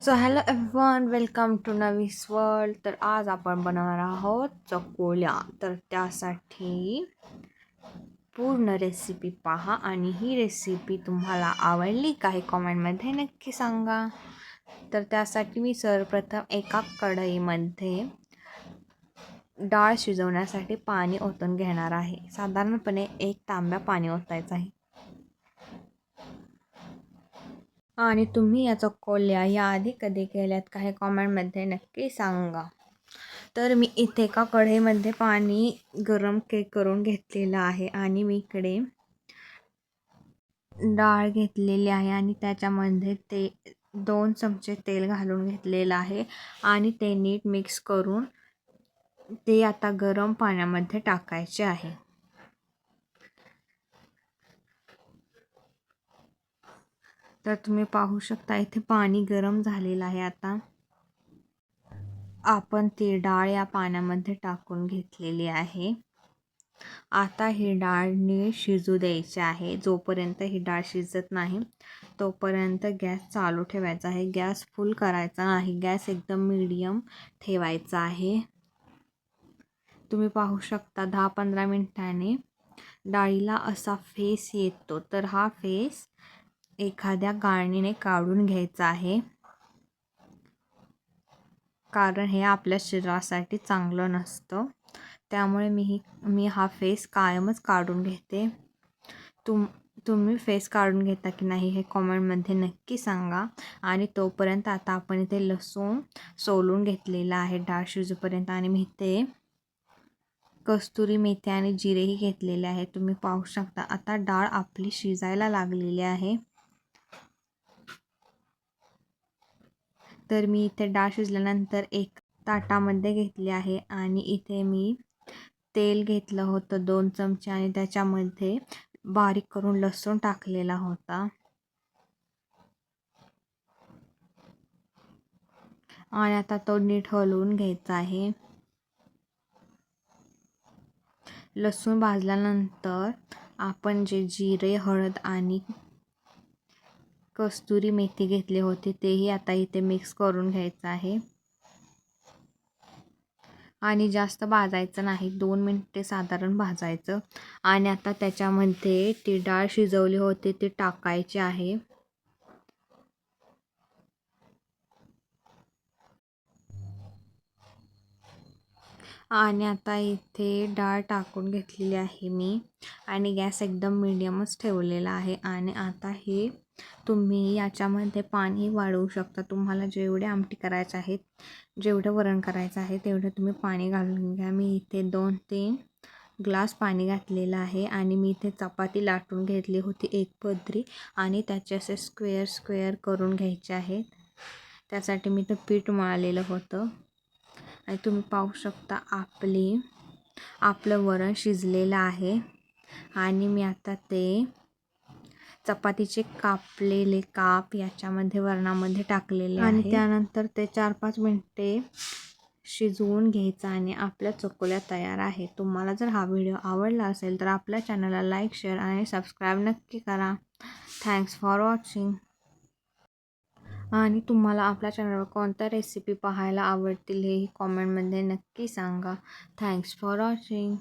So hello everyone, welcome to Navis world. तर आज आपण बनवणार आहोत चकोल्या. तर त्यासाठी पूर्ण रेसिपी पहा आणि ही रेसिपी तुम्हाला आवडली का हे कॉमेंटमध्ये नक्की सांगा. तर त्यासाठी मी सर्वप्रथम एका कढईमध्ये डाळ शिजवण्यासाठी पाणी ओतून घेणार आहे. साधारणपणे 1 तांब्या पाणी ओतायचं आहे. आणि तुम्ही या चकोल्या याआधी कधी केल्यात का हे कॉमेंटमध्ये नक्की सांगा. तर मी इथे एका कढईमध्ये पाणी गरम करून घेतलेलं आहे आणि मी इकडे डाळ घेतलेली आहे आणि त्याच्यामध्ये 2 चमचे तेल घालून घेतलेलं आहे आणि ते नीट मिक्स करून ते आता गरम पाण्यामध्ये टाकायचे आहे. तर तुम्ही पाहू शकता इथे पाणी गरम झालेलं आहे. आता आपण ती डाळ या पाण्यामध्ये टाकून घेतलेली आहे. आता ही डाळ नीट शिजू द्यायची आहे. जोपर्यंत ही डाळ शिजत नाही तोपर्यंत गॅस चालू ठेवायचा आहे. गॅस फुल करायचा नाही, गॅस एकदम मीडियम ठेवायचा आहे. तुम्ही पाहू शकता 10-15 मिनिटांनी डाळीला असा फेस येतो. तर हा फेस एखाद्या गाळणीने काढून घ्यायचा आहे, कारण हे आपल्या शरीरासाठी चांगलं नसतं. त्यामुळे मी हा फेस कायमच काढून घेते. तुम्ही फेस काढून घेता की नाही हे कॉमेंटमध्ये नक्की सांगा. आणि तोपर्यंत आता आपण इथे लसूण सोलून घेतलेला आहे डाळ शिजूपर्यंत. आणि मी इथे कस्तुरी मेथी आणि जिरेही घेतलेले आहे. तुम्ही पाहू शकता आता डाळ आपली शिजायला लागलेली आहे. तर मी इथे डाळ शिजल्यानंतर एक ताटामध्ये घेतली आहे आणि इथे मी तेल घेतलं होतं 2 चमचे आणि त्याच्यामध्ये बारीक करून लसूण टाकलेला होता. आणि आता तो नीट हलवून घ्यायचा आहे. लसूण भाजल्यानंतर आपण जे जिरे, हळद आणि कस्तुरी मेथी घेतली होती तेही आता इथे मिक्स करून घ्यायचं आहे. आणि जास्त भाजायचं नाही, 2 मिनिटे साधारण भाजायचं. आणि आता त्याच्यामध्ये ती डाळ शिजवली होती ती टाकायची आहे. आणि आता इथे डाळ टाकून घेतलेली आहे मी आणि गॅस एकदम मीडियमच ठेवलेला आहे. आणि आता हे तुम्ही याच्यामध्ये पाणी वाढवू शकता. तुम्हाला जेवढे आमटी करायचे आहेत, जेवढं वरण करायचं आहे तेवढं तुम्ही पाणी घालून घ्या. मी इथे 2-3 ग्लास पाणी घातलेलं आहे. आणि मी इथे चपाती लाटून घेतली होती 1 पदरी आणि त्याचे असे स्क्वेअर करून घ्यायचे आहेत. त्यासाठी मी ते पीठ मळलेलं होतं. आणि तुम्ही पाहू शकता आपलं वरण शिजलेलं आहे. आणि मी आता ते चपातीचे कापलेले काप याच्यामध्ये वरणामध्ये टाकलेले आहे. आणि त्यानंतर ते 4-5 मिनिटे शिजवून घ्यायचं आणि आपल्या चकोल्या तयार आहे. तुम्हाला जर हा व्हिडिओ आवडला असेल तर आपल्या चॅनलला लाईक, शेअर आणि सबस्क्राईब नक्की करा. Thanks for watching. आणि तुम्हाला आपल्या चॅनलवर कोणत्या रेसिपी पाहायला आवडतील हेही कॉमेंटमध्ये नक्की सांगा. Thanks for watching.